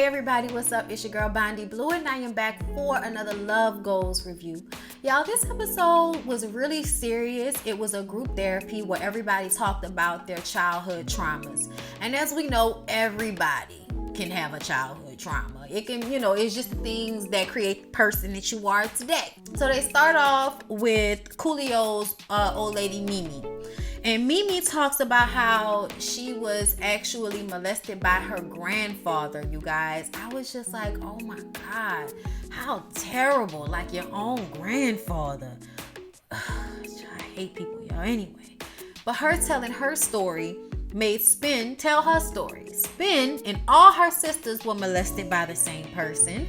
everybody, what's up? It's your girl Bondy Blue, and I am back for another Love Goals review. Y'all, this episode was really serious. It was a group therapy where everybody talked about their childhood traumas. And as we know, everybody can have a childhood trauma. It can, it's just things that create the person that you are today. So they start off with Coolio's old lady Mimi. And Mimi talks about how she was actually molested by her grandfather, you guys. I was just like, oh my God, how terrible, like your own grandfather. I hate people, y'all, anyway. But her telling her story made Spin tell her story. Spin and all her sisters were molested by the same person.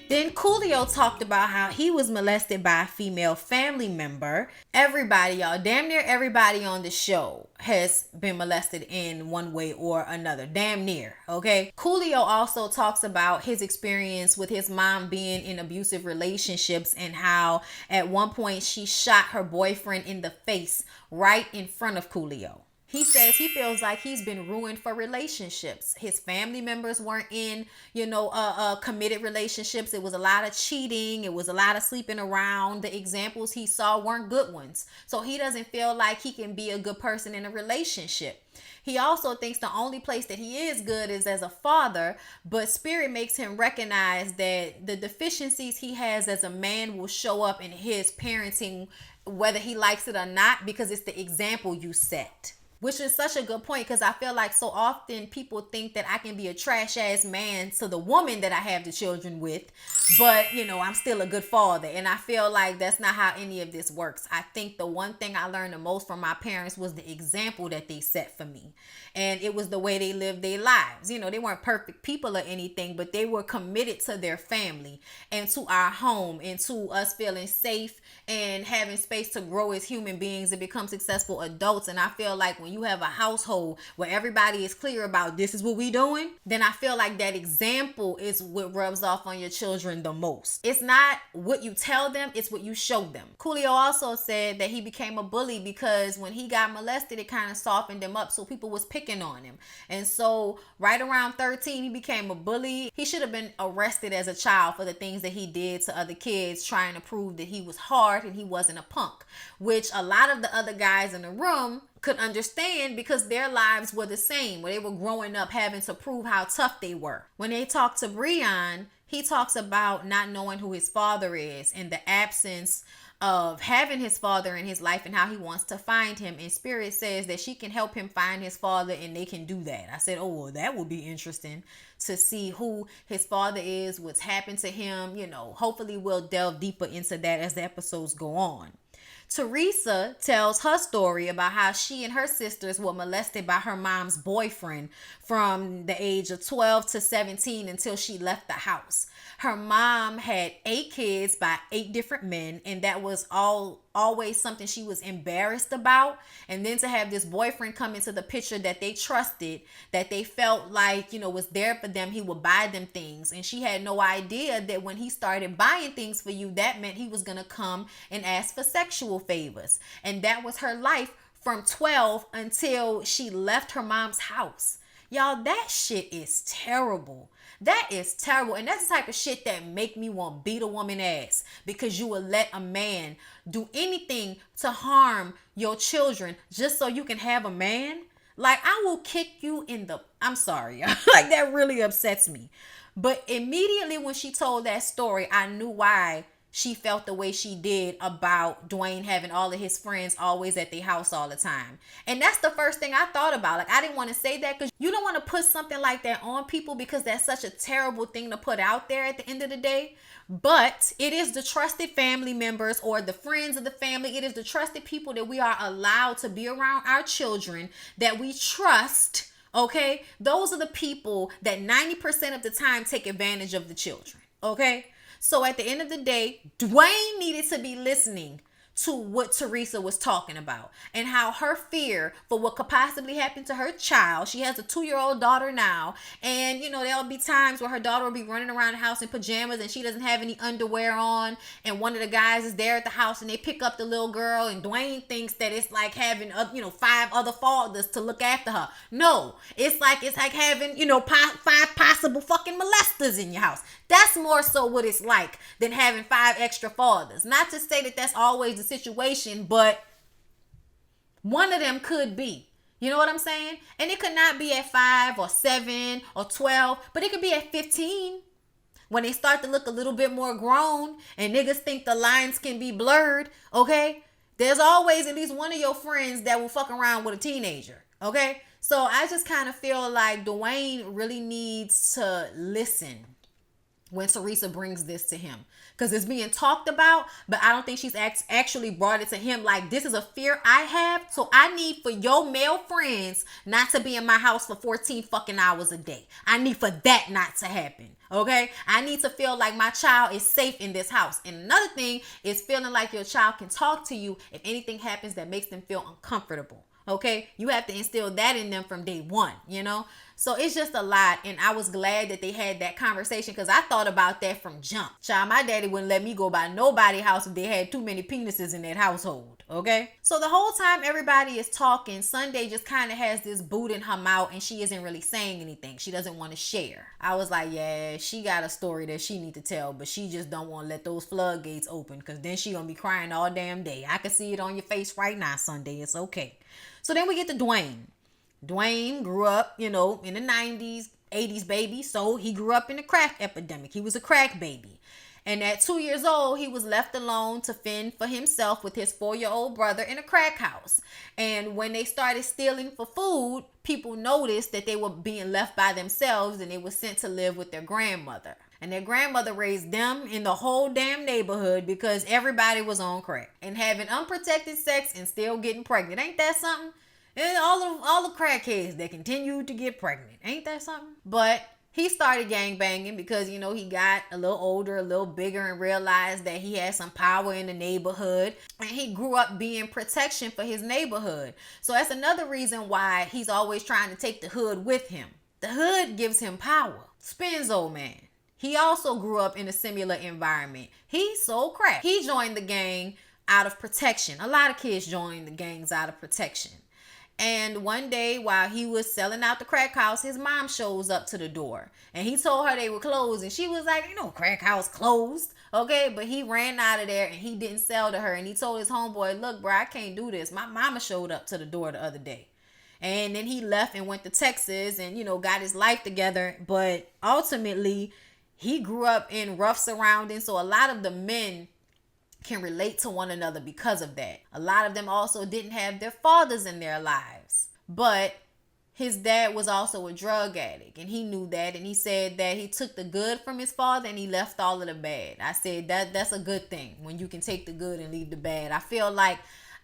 Then Coolio talked about how he was molested by a female family member. Everybody, y'all, damn near everybody on the show has been molested in one way or another. Damn near, okay? Coolio also talks about his experience with his mom being in abusive relationships and how at one point she shot her boyfriend in the face right in front of Coolio. He says he feels like he's been ruined for relationships. His family members weren't in, committed relationships. It was a lot of cheating. It was a lot of sleeping around. The examples he saw weren't good ones. So he doesn't feel like he can be a good person in a relationship. He also thinks the only place that he is good is as a father, but Spirit makes him recognize that the deficiencies he has as a man will show up in his parenting, whether he likes it or not, because it's the example you set. Which is such a good point, because I feel like so often people think that I can be a trash ass man to the woman that I have the children with, but I'm still a good father. And I feel like that's not how any of this works. I think the one thing I learned the most from my parents was the example that they set for me. And it was the way they lived their lives. They weren't perfect people or anything, but they were committed to their family and to our home and to us feeling safe and having space to grow as human beings and become successful adults. And I feel like when you have a household where everybody is clear about this is what we doing, then I feel like that example is what rubs off on your children the most. It's not what you tell them, it's what you show them. Coolio also said that he became a bully because when he got molested, it kind of softened him up, so people was picking on him. And so right around 13, he became a bully. He should have been arrested as a child for the things that he did to other kids, trying to prove that he was hard and he wasn't a punk, which a lot of the other guys in the room could understand because their lives were the same, where they were growing up having to prove how tough they were. When they talk to Breon, he talks about not knowing who his father is and the absence of having his father in his life and how he wants to find him. And Spirit says that she can help him find his father and they can do that. I said, oh, well, that would be interesting to see who his father is, what's happened to him. Hopefully we'll delve deeper into that as the episodes go on. Teresa tells her story about how she and her sisters were molested by her mom's boyfriend from the age of 12 to 17 until she left the house. Her mom had 8 kids by 8 different men, and that was always something she was embarrassed about. And then to have this boyfriend come into the picture that they trusted, that they felt like, was there for them, he would buy them things. And she had no idea that when he started buying things for you, that meant he was going to come and ask for sexual favors. And that was her life from 12 until she left her mom's house. Y'all, that shit is terrible. That is terrible. And that's the type of shit that make me want to beat a woman ass, because you will let a man do anything to harm your children just so you can have a man. Like, I will kick you in the... I'm sorry. Like, that really upsets me. But immediately when she told that story, I knew why she felt the way she did about Dwayne having all of his friends always at their house all the time. And that's the first thing I thought about. Like, I didn't want to say that because you don't want to put something like that on people, because that's such a terrible thing to put out there at the end of the day. But it is the trusted family members or the friends of the family. It is the trusted people that we are allowed to be around our children that we trust. Okay? Those are the people that 90% of the time take advantage of the children. Okay? So at the end of the day, Dwayne needed to be listening to what Teresa was talking about and how her fear for what could possibly happen to her child. She has a 2-year-old daughter now, and there'll be times where her daughter will be running around the house in pajamas and she doesn't have any underwear on, and one of the guys is there at the house and they pick up the little girl, and Dwayne thinks that it's like having 5 other fathers to look after her. No, it's like having 5 possible fucking molesters in your house. That's more so what it's like than having 5 extra fathers. Not to say that that's always the situation, but one of them could be. You know what I'm saying? And it could not be at 5 or 7 or 12, but it could be at 15. When they start to look a little bit more grown and niggas think the lines can be blurred, okay? There's always at least one of your friends that will fuck around with a teenager, okay? So I just kind of feel like Dwayne really needs to listen when Teresa brings this to him, because it's being talked about, but I don't think she's actually brought it to him. Like, this is a fear I have, so I need for your male friends not to be in my house for 14 fucking hours a day. I need for that not to happen, okay? I need to feel like my child is safe in this house. And another thing is feeling like your child can talk to you if anything happens that makes them feel uncomfortable. Okay, you have to instill that in them from day one, So it's just a lot, and I was glad that they had that conversation, because I thought about that from jump. Child, my daddy wouldn't let me go by nobody's house if they had too many penises in that household, okay? So the whole time everybody is talking, Sunday just kind of has this boot in her mouth, and she isn't really saying anything. She doesn't want to share. I was like, yeah, she got a story that she need to tell, but she just don't want to let those floodgates open, because then she gonna be crying all damn day. I can see it on your face right now, Sunday. It's okay. So then we get to Dwayne. Dwayne grew up, in the 90s, 80s baby. So he grew up in the crack epidemic. He was a crack baby. And at 2 years old, he was left alone to fend for himself with his 4-year-old brother in a crack house. And when they started stealing for food, people noticed that they were being left by themselves, and they were sent to live with their grandmother. And their grandmother raised them in the whole damn neighborhood because everybody was on crack and having unprotected sex and still getting pregnant. Ain't that something? And all the crackheads that continue to get pregnant. Ain't that something? But he started gangbanging because, he got a little older, a little bigger, and realized that he had some power in the neighborhood. And he grew up being protection for his neighborhood. So that's another reason why he's always trying to take the hood with him. The hood gives him power. Spence, old man. He also grew up in a similar environment. He sold crack. He joined the gang out of protection. A lot of kids join the gangs out of protection. And one day while he was selling out the crack house, his mom shows up to the door. And he told her they were closed. And she was like, crack house closed. Okay, but he ran out of there and he didn't sell to her. And he told his homeboy, look, bro, I can't do this. My mama showed up to the door the other day. And then he left and went to Texas and, got his life together. But ultimately, he grew up in rough surroundings, so a lot of the men can relate to one another because of that. A lot of them also didn't have their fathers in their lives. But his dad was also a drug addict, and he knew that, and he said that he took the good from his father and he left all of the bad. I said that's a good thing, when you can take the good and leave the bad. I feel like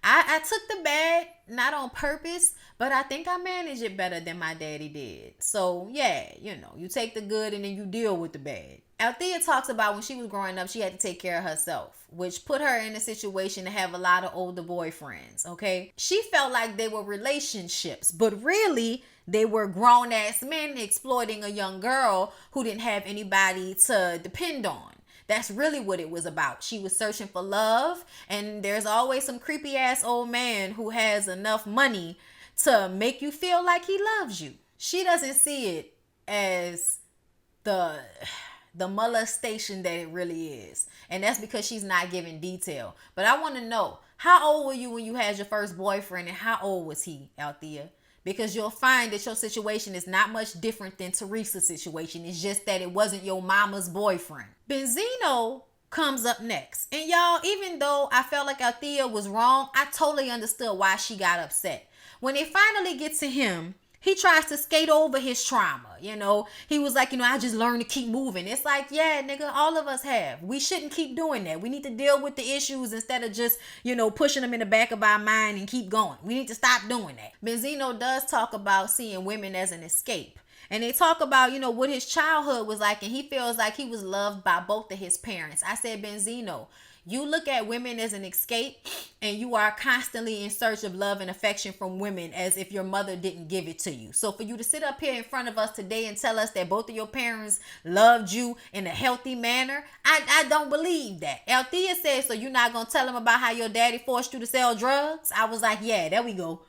I took the bad, not on purpose, but I think I managed it better than my daddy did. So, yeah, you take the good and then you deal with the bad. Althea talks about when she was growing up, she had to take care of herself, which put her in a situation to have a lot of older boyfriends, okay? She felt like they were relationships, but really, they were grown-ass men exploiting a young girl who didn't have anybody to depend on. That's really what it was about. She was searching for love, and there's always some creepy ass old man who has enough money to make you feel like he loves you. She doesn't see it as the molestation that it really is. And that's because she's not giving detail. But I want to know, how old were you when you had your first boyfriend, and how old was he, Althea? Because you'll find that your situation is not much different than Teresa's situation. It's just that it wasn't your mama's boyfriend. Benzino comes up next. And y'all, even though I felt like Althea was wrong, I totally understood why she got upset. When they finally get to him, he tries to skate over his trauma. He was like, I just learned to keep moving. It's like, yeah, nigga, all of us have. We shouldn't keep doing that. We need to deal with the issues instead of just, pushing them in the back of our mind and keep going. We need to stop doing that. Benzino does talk about seeing women as an escape. And they talk about, what his childhood was like. And he feels like he was loved by both of his parents. I said, Benzino, You look at women as an escape, and you are constantly in search of love and affection from women as if your mother didn't give it to you. So for you to sit up here in front of us today and tell us that both of your parents loved you in a healthy manner, I don't believe that. Althea said, so you're not going to tell them about how your daddy forced you to sell drugs? I was like, yeah, there we go.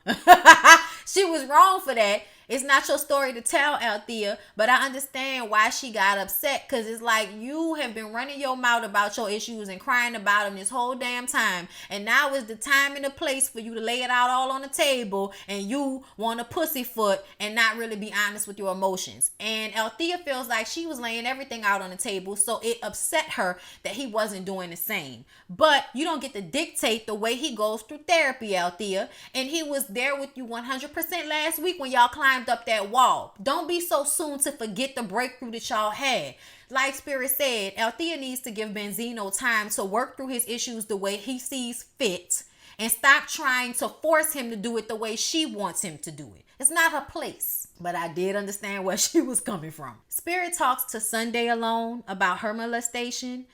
She was wrong for that. It's not your story to tell, Althea, but I understand why she got upset, because it's like you have been running your mouth about your issues and crying about them this whole damn time, and now is the time and the place for you to lay it out all on the table, and you want to pussyfoot and not really be honest with your emotions. And Althea feels like she was laying everything out on the table, so it upset her that he wasn't doing the same. But you don't get to dictate the way he goes through therapy, Althea, and he was there with you 100% last week when y'all climbed up that wall. Don't be so soon to forget the breakthrough that y'all had. Like Spirit said, Althea needs to give Benzino time to work through his issues the way he sees fit, and stop trying to force him to do it the way she wants him to do it. It's not her place. But I did understand where she was coming from. Spirit talks to Sunday alone about her molestation,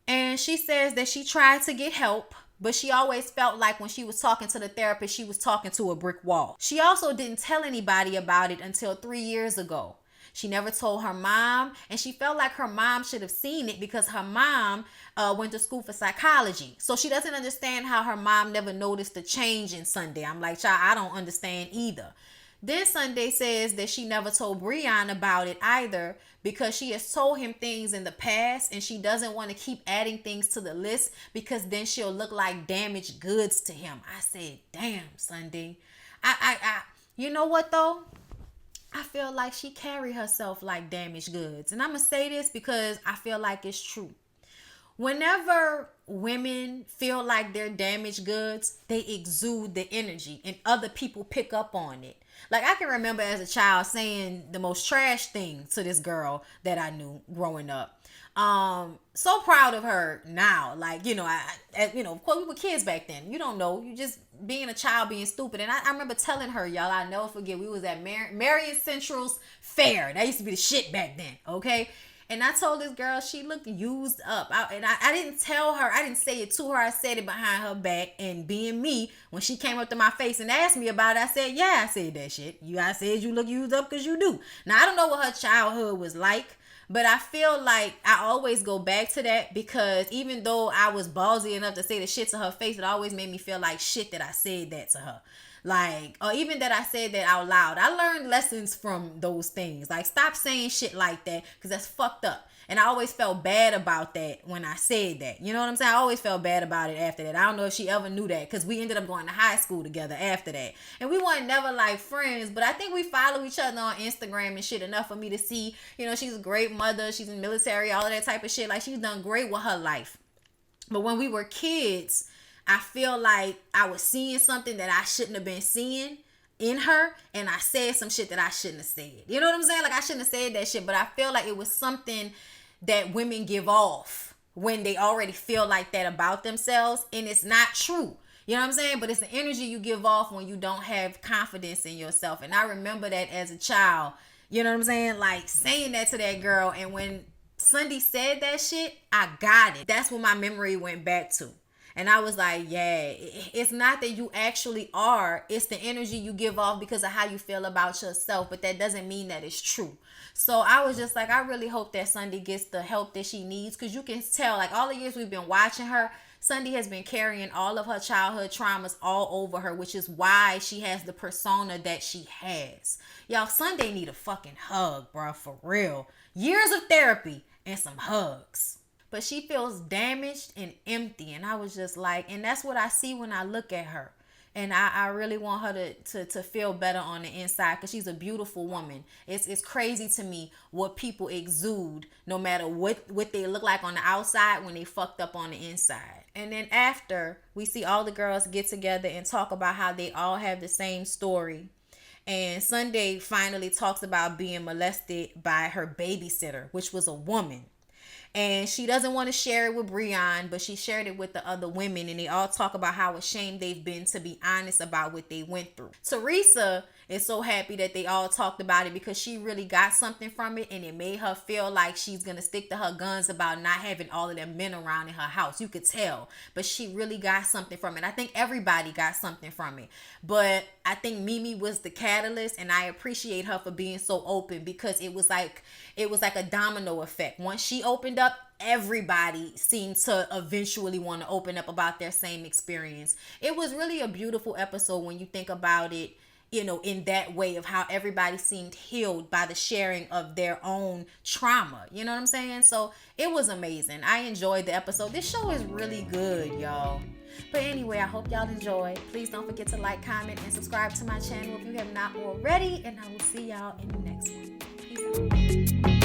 and she says that she tried to get help, but she always felt like when she was talking to the therapist, she was talking to a brick wall. She also didn't tell anybody about it until 3 years ago. She never told her mom, and she felt like her mom should have seen it because her mom went to school for psychology. So she doesn't understand how her mom never noticed the change in Sunday. I'm like, child, I don't understand either. Then Sunday says that she never told Breon about it either because she has told him things in the past, and she doesn't want to keep adding things to the list because then she'll look like damaged goods to him. I said, damn, Sunday. You know what though? I feel like she carry herself like damaged goods. And I'm going to say this because I feel like it's true. Whenever women feel like they're damaged goods, they exude the energy and other people pick up on it. Like I can remember as a child saying the most trash thing to this girl that I knew growing up. So proud of her now. Like, of course we were kids back then. You don't know. You just being a child, being stupid. And I remember telling her, y'all, I'll never forget, we was at Marion Central's fair. That used to be the shit back then. Okay. And I told this girl she looked used up. I didn't tell her. I didn't say it to her. I said it behind her back. And being me, when she came up to my face and asked me about it, I said, yeah, I said that shit. I said you look used up because you do. Now, I don't know what her childhood was like, but I feel like I always go back to that because even though I was ballsy enough to say the shit to her face, it always made me feel like shit that I said that to her. Like, or even that I said that out loud. I learned lessons from those things. Like, stop saying shit like that because that's fucked up. And I always felt bad about that when I said that. You know what I'm saying? I always felt bad about it after that. I don't know if she ever knew that because we ended up going to high school together after that. And we weren't never like friends, but I think we follow each other on Instagram and shit enough for me to see, she's a great mother. She's in the military, all of that type of shit. Like, she's done great with her life. But when we were kids, I feel like I was seeing something that I shouldn't have been seeing in her, and I said some shit that I shouldn't have said. You know what I'm saying? Like, I shouldn't have said that shit, but I feel like it was something that women give off when they already feel like that about themselves, and it's not true. You know what I'm saying? But it's the energy you give off when you don't have confidence in yourself. And I remember that as a child. You know what I'm saying? Like, saying that to that girl, and when Sundy said that shit, I got it. That's what my memory went back to. And I was like, yeah, it's not that you actually are. It's the energy you give off because of how you feel about yourself. But that doesn't mean that it's true. So I was just like, I really hope that Sundy gets the help that she needs. Because you can tell, like, all the years we've been watching her, Sundy has been carrying all of her childhood traumas all over her, which is why she has the persona that she has. Y'all, Sunday need a fucking hug, bro, for real. Years of therapy and some hugs. But she feels damaged and empty. And I was just like, and that's what I see when I look at her. And I really want her to feel better on the inside because she's a beautiful woman. It's crazy to me what people exude no matter what they look like on the outside when they fucked up on the inside. And then after, we see all the girls get together and talk about how they all have the same story. And Sunday finally talks about being molested by her babysitter, which was a woman. And she doesn't want to share it with Breon, but she shared it with the other women. And they all talk about how ashamed they've been to be honest about what they went through. Teresa is so happy that they all talked about it, because she really got something from it, and it made her feel like she's gonna stick to her guns about not having all of them men around in her house. You could tell, but she really got something from it. I think everybody got something from it, but I think Mimi was the catalyst, and I appreciate her for being so open, because it was like a domino effect. Once she opened up, everybody seemed to eventually want to open up about their same experience. It was really a beautiful episode when you think about it, in that way, of how everybody seemed healed by the sharing of their own trauma. You know what I'm saying? So it was amazing. I enjoyed the episode. This show is really good, y'all. But anyway, I hope y'all enjoyed. Please don't forget to like, comment, and subscribe to my channel if you have not already. And I will see y'all in the next one. Peace out.